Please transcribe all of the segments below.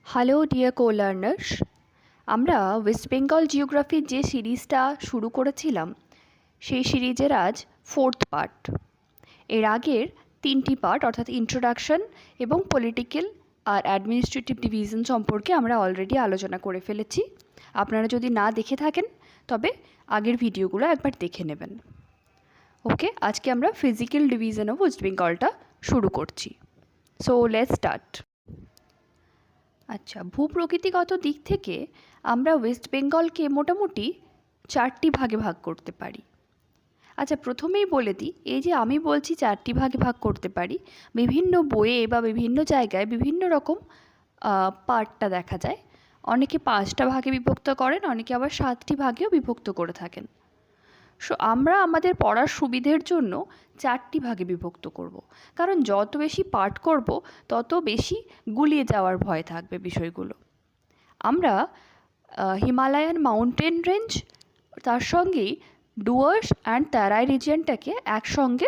Hello dear কো-লার্নার্স, আমরা West Bengal জিওগ্রাফির যে সিরিজটা শুরু করেছিলাম সেই সিরিজের আজ 4th পার্ট। এর আগের 3টি পার্ট অর্থাৎ ইন্ট্রোডাকশন এবং পলিটিক্যাল আর অ্যাডমিনিস্ট্রেটিভ ডিভিশন সম্পর্কে আমরা অলরেডি আলোচনা করে ফেলেছি। আপনারা যদি না দেখে থাকেন তবে আগের ভিডিওগুলো একবার দেখে নেবেন। ওকে, আজকে আমরা ফিজিক্যাল ডিভিশন অফ ওয়েস্ট বেঙ্গলটা শুরু করছি। So let's start. আচ্ছা, ভূপ্রকৃতিগত দিক থেকে আমরা ওয়েস্ট বেঙ্গলকে মোটামুটি 4টি ভাগে ভাগ করতে পারি। আচ্ছা, প্রথমেই বলে দিই, এই যে আমি বলছি 4টি ভাগে ভাগ করতে পারি, বিভিন্ন বইয়ে বা বিভিন্ন জায়গায় বিভিন্ন রকম পার্টটা দেখা যায়। অনেকে 5টা ভাগে বিভক্ত করেন, অনেকে আবার 7টি ভাগেও বিভক্ত করে থাকেন। সো আমরা আমাদের পড়ার সুবিধের জন্য 4টি ভাগে বিভক্ত করব, কারণ যত বেশি পাঠ করব তত বেশি গুলিয়ে যাওয়ার ভয় থাকবে বিষয়গুলো। আমরা হিমালয়ান মাউন্টেন রেঞ্জ, তার সঙ্গেই ডুয়ার্স অ্যান্ড তারাই রিজিয়নটাকে একসঙ্গে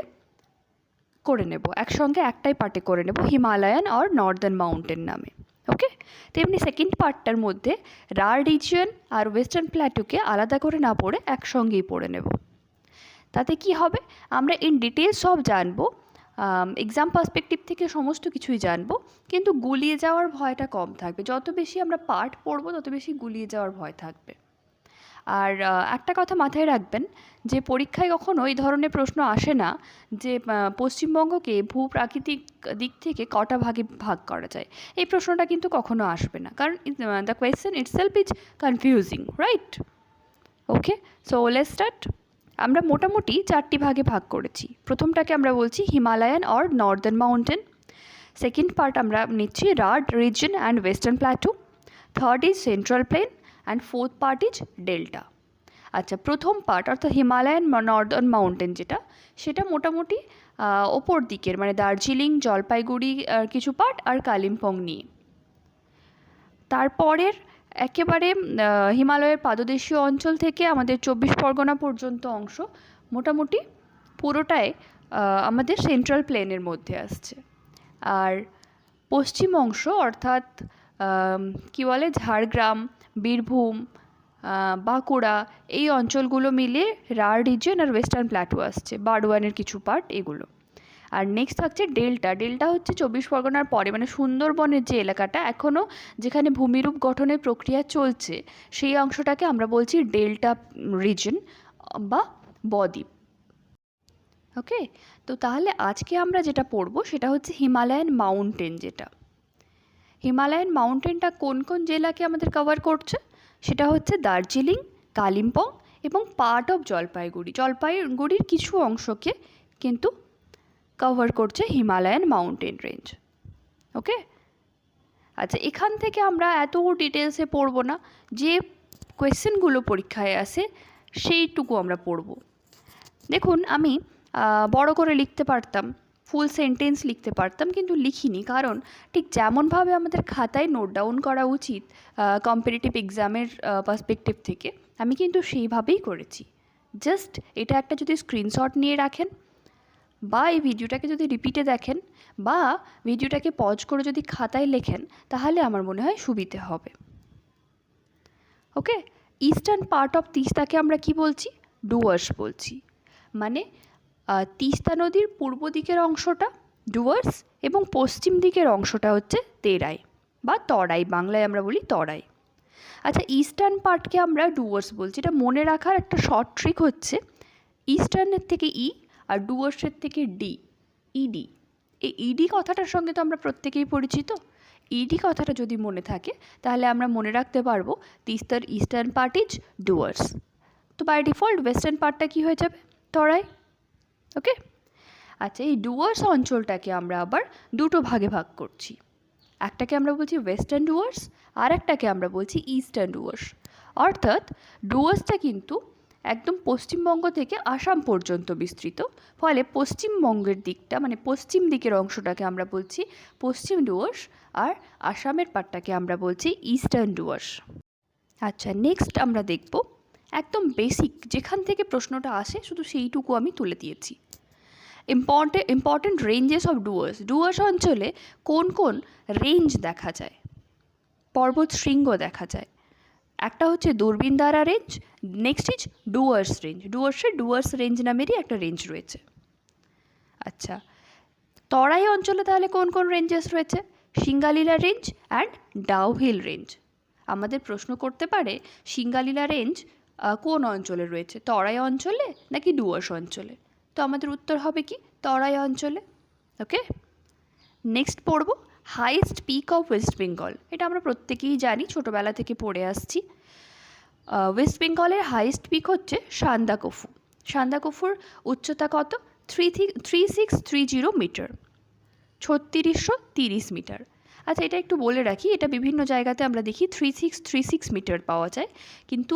করে নেব, একসঙ্গে একটাই পার্টে করে নেব, হিমালয়ান আর নর্দার্ন মাউন্টেন নামে। ওকে, তেমনি সেকেন্ড পার্টটার মধ্যে রার রিজিয়ন আর ওয়েস্টার্ন প্ল্যাটুকে আলাদা করে না পড়ে একসঙ্গেই পড়ে নেব। তাতে কি হবে, আমরা ইন ডিটেলস সব জানবো, এক্সাম পার্সপেক্টিভ থেকে সমস্ত কিছুই জানবো, কিন্তু গুলিয়ে যাওয়ার ভয়টা কম থাকবে। যত বেশি আমরা পার্ট পড়বো তত বেশি গুলিয়ে যাওয়ার ভয় থাকবে। আর একটা কথা মাথায় রাখবেন যে পরীক্ষায় কখনো এই ধরনের প্রশ্ন আসে না যে পশ্চিমবঙ্গকে ভূপ্রাকৃতিক দিক থেকে কটা ভাগে ভাগ করা যায়। এই প্রশ্নটা কিন্তু কখনো আসবে না, কারণ the question itself is confusing, right? Okay, so let's start. আমরা মোটামুটি 4টি ভাগে ভাগ করেছি। প্রথমটাকে আমরা বলছি Himalayan or northern mountain. Second part আমরা নিচ্ছি Rarh region and western plateau. Third is central plain and fourth part is delta. আচ্ছা, প্রথম পার্ট অর্থাৎ হিমালয়ান নর্দার্ন মাউন্টেন যেটা, সেটা মোটামুটি ওপর দিকের, মানে দার্জিলিং, জলপাইগুড়ি কিছু পার্ট আর কালিম্পং নিয়ে। তারপরের একেবারে হিমালয়ের পাদদেশীয় অঞ্চল থেকে আমাদের 24 পরগনা পর্যন্ত অংশ মোটামুটি পুরোটাই আমাদের সেন্ট্রাল প্লেনের মধ্যে আসছে। আর পশ্চিম অংশ অর্থাৎ কি বলে, ঝাড়গ্রাম, বীরভূম, বাঁকুড়া, এই অঞ্চলগুলো মিলে রার রিজিয়ন আর ওয়েস্টার্ন প্ল্যাটু আসছে, বারওয়ানের কিছু পার্ট এগুলো। আর নেক্সট থাকছে ডেল্টা। ডেল্টা হচ্ছে 24 পরগনার পরে, মানে সুন্দরবনের যে এলাকাটা এখনও যেখানে ভূমিরূপ গঠনের প্রক্রিয়া চলছে, সেই অংশটাকে আমরা বলছি ডেল্টা রিজন বা বদ্বীপ। ওকে, তো তাহলে আজকে আমরা যেটা পড়বো সেটা হচ্ছে হিমালয়ান মাউন্টেন। যেটা হিমালয়ান মাউন্টেনটা কোন কোন জেলাকে আমাদের কভার করছে সেটা হচ্ছে দার্জিলিং, কালিম্পং এবং পার্ট অফ জলপাইগুড়ি। জলপাইগুড়ির কিছু অংশকে কিন্তু কভার করছে হিমালয়ান মাউন্টেন রেঞ্জ। ওকে, আচ্ছা, এখান থেকে আমরা এত ডিটেলসে পড়বো না, যে কোয়েশ্চেনগুলো পরীক্ষায় আসে সেইটুকু আমরা পড়ব। দেখুন, আমি বড় করে লিখতে পারতাম, ফুল সেন্টেন্স লিখতে পারতাম, কিন্তু লিখিনি, কারণ ঠিক যেমনভাবে আমাদের খাতায় নোট ডাউন করা উচিত কম্পিটিটিভ এক্সামের পার্সপেক্টিভ থেকে, আমি কিন্তু সেইভাবেই করেছি। জাস্ট এটা একটা যদি স্ক্রিনশট নিয়ে রাখেন, বা এই ভিডিওটাকে যদি রিপিটে দেখেন, বা ভিডিওটাকে পজ করে যদি খাতায় লেখেন, তাহলে আমার মনে হয় সুবিধে হবে। ওকে, ইস্টার্ন পার্ট অফ তিস্তাকে আমরা কি বলছি? ডুয়ার্স বলছি। মানে তিস্তা নদীর পূর্ব দিকের অংশটা ডুয়ার্স এবং পশ্চিম দিকের অংশটা হচ্ছে তেরাই বা তরাই, বাংলায় আমরা বলি তরাই। আচ্ছা, ইস্টার্ন পার্টকে আমরা ডুয়ার্স বলছি। এটা মনে রাখার একটা শর্ট ট্রিক হচ্ছে, ইস্টার্নের থেকে ই আর ডুয়ার্সের থেকে ডি, ইডি। এই ইডি কথাটার সঙ্গে তো আমরা প্রত্যেকেই পরিচিত। ইডি কথাটা যদি মনে থাকে তাহলে আমরা মনে রাখতে পারবো তিস্তার ইস্টার্ন পার্ট ইজ ডুয়ার্স। তো বাই ডিফল্ট ওয়েস্টার্ন পার্টটা কী হয়ে যাবে? তরাই। ওকে, আচ্ছা, এই ডুয়ার্স অঞ্চলটাকে আমরা আবার দুটো ভাগে ভাগ করছি। একটাকে আমরা বলছি ওয়েস্টার্ন ডুয়ার্স, আর একটাকে আমরা বলছি ইস্টার্ন ডুয়ার্স। অর্থাৎ ডুয়ার্সটা কিন্তু একদম পশ্চিমবঙ্গ থেকে আসাম পর্যন্ত বিস্তৃত, ফলে পশ্চিমবঙ্গের দিকটা, মানে পশ্চিম দিকের অংশটাকে আমরা বলছি পশ্চিম ডুয়ার্স, আর আসামের পাটটাকে আমরা বলছি ইস্টার্ন ডুয়ার্স। আচ্ছা, নেক্সট আমরা দেখব একদম বেসিক, যেখান থেকে প্রশ্নটা আসে শুধু সেইটুকু আমি তুলে দিয়েছি। Important ranges of Dooars. Dooars অঞ্চলে কোন কোন রেঞ্জ দেখা যায়? পর্বত শৃঙ্গ দেখা যায়। একটা হচ্ছে Durbindara range, next is Dooars range. Dooars range নামেরই একটা রেঞ্জ রয়েছে। আচ্ছা, তরাই অঞ্চলে তাহলে কোন কোন রেঞ্জেস রয়েছে? Singalila range and Dowhill range. আমাদের প্রশ্ন করতে পারে সিঙ্গালীলা রেঞ্জ কোন অঞ্চলে রয়েছে, তরাই অঞ্চলে নাকি ডুয়ার্স অঞ্চলে? তো আমাদের উত্তর হবে কি, তরাই অঞ্চলে। ওকে, নেক্সট পড়ব highest peak of West Bengal. এটা আমরা প্রত্যেকেই জানি, ছোটোবেলা থেকে পড়ে আসছি। ওয়েস্ট বেঙ্গলের হাইয়েস্ট পিক হচ্ছে সান্দাকফু। সান্দাকফুর উচ্চতা কত? 3630 মিটার, 3630 মিটার। আচ্ছা, এটা একটু বলে রাখি, এটা বিভিন্ন জায়গাতে আমরা দেখি 3636 মিটার পাওয়া যায়, কিন্তু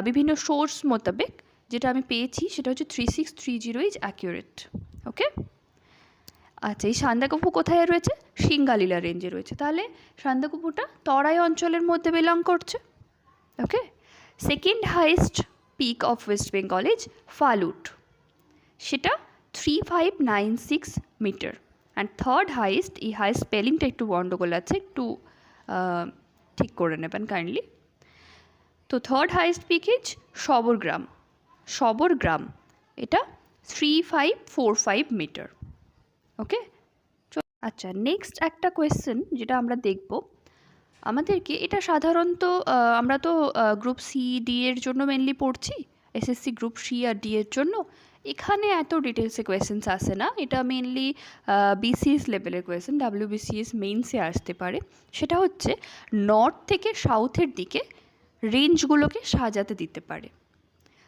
বিভিন্ন সোর্স মোতাবেক যেটা আমি পেয়েছি সেটা হচ্ছে 3630 ইজ অ্যাকিউরেট। ওকে, আচ্ছা, এই সান্দাকফু কোথায় রয়েছে? সিঙ্গালীলা রেঞ্জে রয়েছে। তাহলে সান্দাকফুটা তরাই অঞ্চলের মধ্যে বিলং করছে। Okay, second highest peak of West Bengal is Phalut, সেটা 3596 মিটার। অ্যান্ড থার্ড হাইয়েস্ট, এই হাইয়েস্ট স্পেলিংটা একটু গন্ডগোল আছে, একটু ঠিক করে নেবেন কাইন্ডলি। তো third highest peak is Sabargram, এটা 3545 মিটার। ওকে, আচ্ছা, নেক্সট একটা কোয়েশ্চেন যেটা আমরা দেখব, আমাদেরকে এটা সাধারণত আমরা তো গ্রুপ সি ডি এর জন্য মেনলি পড়ছি, এসএসসি গ্রুপ সি আর ডি এর জন্য। এখানে এত ডিটেলসে কোয়েশ্চেন্স আসে না, এটা মেনলি বিসিএস লেভেলের কোয়েশ্চেন, ডাব্লিউবিসিএস মেইনসে আসতে পারে। সেটা হচ্ছে নর্থ থেকে সাউথের দিকে রেঞ্জগুলোকে সাজাতে দিতে পারে।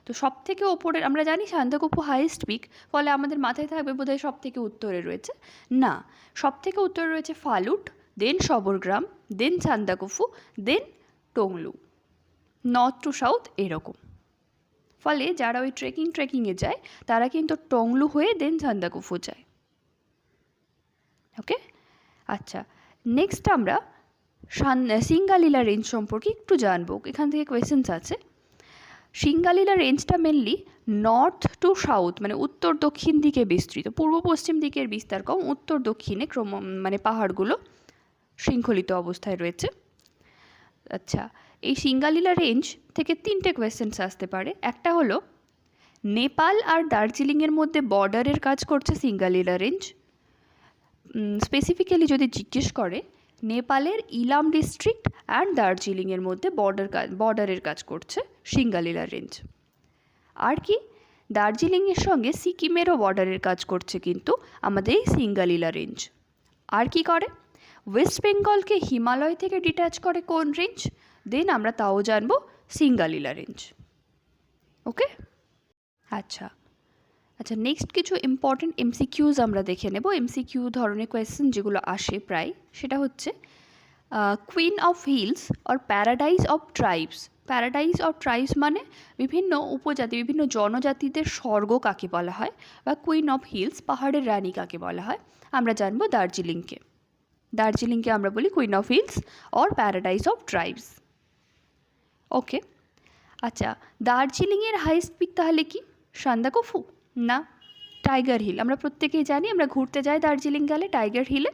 তো সব থেকে ওপরের, আমরা জানি সান্দাকফু হাইয়েস্ট পিক, ফলে আমাদের মাথায় থাকবে বোধহয় সব থেকে উত্তরে রয়েছে। না, সব থেকে উত্তরে রয়েছে ফালুট, দেন সবরগ্রাম, দেন সান্দাকফু, দেন টংলু, নর্থ টু সাউথ এরকম। ফলে যারা ওই ট্রেকিংয়ে যায় তারা কিন্তু টংলু হয়ে দেন সান্দাকফু যায়। ওকে, আচ্ছা, নেক্সট আমরা সিঙ্গালীলা রেঞ্জ সম্পর্কে একটু জানবো। এখান থেকে কোয়েশ্চেন্স আছে। সিঙ্গালীলা রেঞ্জটা মেনলি নর্থ টু সাউথ, মানে উত্তর দক্ষিণ দিকে বিস্তৃত। পূর্ব পশ্চিম দিকের বিস্তার কম, উত্তর দক্ষিণে মানে পাহাড়গুলো শৃঙ্খলিত অবস্থায় রয়েছে। আচ্ছা, এই সিঙ্গালীলা রেঞ্জ থেকে তিনটে কোয়েশ্চেন্স আসতে পারে। একটা হলো নেপাল আর দার্জিলিংয়ের মধ্যে বর্ডারের কাজ করছে সিঙ্গালীলা রেঞ্জ। স্পেসিফিক্যালি যদি জিজ্ঞেস করে, নেপালের ইলাম ডিস্ট্রিক্ট অ্যান্ড দার্জিলিংয়ের মধ্যে বর্ডারের কাজ করছে সিঙ্গালীলা রেঞ্জ। আর কি, দার্জিলিংয়ের সঙ্গে সিকিমেরও বর্ডারের কাজ করছে কিন্তু আমাদের এই সিঙ্গালীলা রেঞ্জ। আর কি করে, ওয়েস্ট বেঙ্গলকে হিমালয় থেকে ডিট্যাচ করে কোন রেঞ্জ? দেন আমরা তাও জানবো, সিঙ্গালীলা রেঞ্জ। ওকে, আচ্ছা, নেক্সট কিছু ইম্পর্টেন্ট এমসিকিউজ আমরা দেখে নেব। এমসিকিউ ধরনের কোয়েশ্চেন যেগুলো আসে প্রায়, সেটা হচ্ছে queen of hills or paradise of tribes. Paradise of tribes মানে বিভিন্ন উপজাতি, বিভিন্ন জনজাতিদের স্বর্গ কাকে বলা হয়, বা কুইন অফ হিলস, পাহাড়ের রানী কাকে বলা হয়? আমরা জানবো দার্জিলিংকে আমরা বলি queen of hills or paradise of tribes. Okay, আচ্ছা, দার্জিলিংয়ের হাইয়েস্ট পিক তাহলে কি সান্দাকফু? না, টাইগার হিল। আমরা প্রত্যেকেই জানি, আমরা ঘুরতে যাই দার্জিলিং গেলে টাইগার হিলে।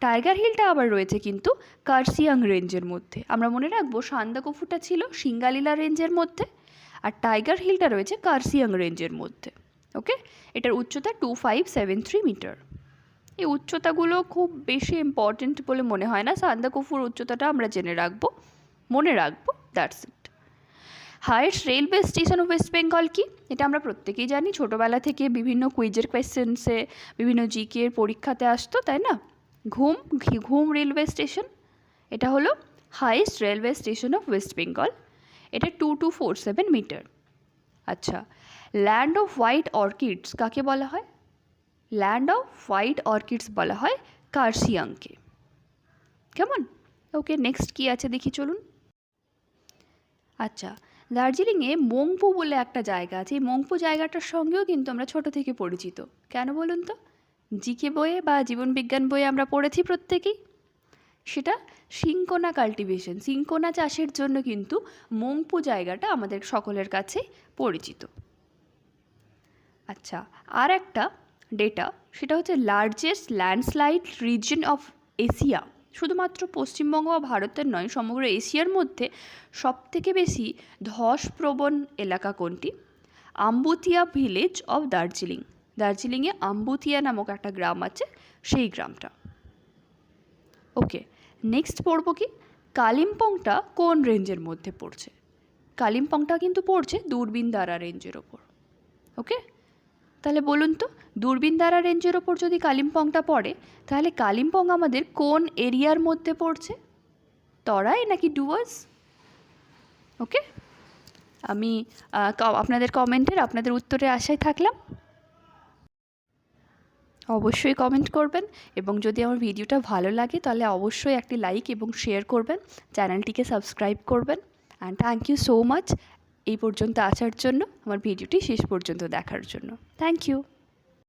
টাইগার হিলটা আবার রয়েছে কিন্তু কার্সিয়াং রেঞ্জের মধ্যে। আমরা মনে রাখবো সান্দাকফুটা ছিল সিঙ্গালীলা রেঞ্জের মধ্যে, আর টাইগার হিলটা রয়েছে কার্সিয়াং রেঞ্জের মধ্যে। ওকে, এটার উচ্চতা 2573 মিটার। এই উচ্চতাগুলো খুব বেশি ইম্পর্টেন্ট বলে মনে হয় না, সান্দাকফুর উচ্চতাটা আমরা মনে রাখবো, that's it. Highest railway station of West Bengal কি? এটা আমরা প্রত্যেকেই জানি, ছোটোবেলা থেকে বিভিন্ন কুইজের কোয়েশ্চেন্সে, বিভিন্ন জিকে এর পরীক্ষাতে আসতো, তাই না? ঘুম রেলওয়ে স্টেশন, এটা হলো highest railway station of West Bengal. এটা 2247 মিটার। আচ্ছা, ল্যান্ড অফ হোয়াইট অর্কিডস কাকে বলা হয়? ল্যান্ড অফ হোয়াইট অর্কিডস বলা হয় কার্সিয়াংকে। কেমন? ওকে, নেক্সট কি আছে দেখি চলুন। আচ্ছা, দার্জিলিংয়ে মোংপু বলে একটা জায়গা আছে। এই মোংপু জায়গাটার সঙ্গেও কিন্তু আমরা ছোট থেকে পরিচিত। কেন বলুন তো? জিকে বইয়ে বা জীবনবিজ্ঞান বইয়ে আমরা পড়েছি প্রত্যেকেই। সেটা সিংকোনা কাল্টিভেশন, সিংকোনা চাষের জন্য কিন্তু মোংপু জায়গাটা আমাদের সকলের কাছে পরিচিত। আচ্ছা, আর একটা ডেটা, সেটা হচ্ছে largest landslide reason of Asia. শুধুমাত্র পশ্চিমবঙ্গ বা ভারতের নয়, সমগ্র এশিয়ার মধ্যে সবথেকে বেশি ধসপ্রবণ এলাকা কোনটি? আম্বুতিয়া ভিলেজ অফ দার্জিলিং। দার্জিলিংয়ে আম্বুতিয়া নামক একটা গ্রাম আছে, সেই গ্রামটা। ওকে, নেক্সট পড়ব কি, কালিম্পংটা কোন রেঞ্জের মধ্যে পড়ছে? কালিম্পংটা কিন্তু পড়ছে দূরবিনদারা রেঞ্জের ওপর। ওকে, তাহলে বলুন তো, দূরবিনদারা রেঞ্জের ওপর যদি কালিম্পংটা পড়ে, তাহলে কালিম্পং আমাদের কোন এরিয়ার মধ্যে পড়ছে? তরাই নাকি ডুয়ার্স? ওকে, আমি আপনাদের কমেন্টের আপনাদের উত্তরে আশায় থাকলাম। অবশ্যই কমেন্ট করবেন, এবং যদি আমার ভিডিওটা ভালো লাগে তাহলে অবশ্যই একটি লাইক এবং শেয়ার করবেন, চ্যানেলটিকে সাবস্ক্রাইব করবেন। And thank you so much এই পর্যন্ত আসার জন্য, আমার ভিডিওটি শেষ পর্যন্ত দেখার জন্য। Thank you.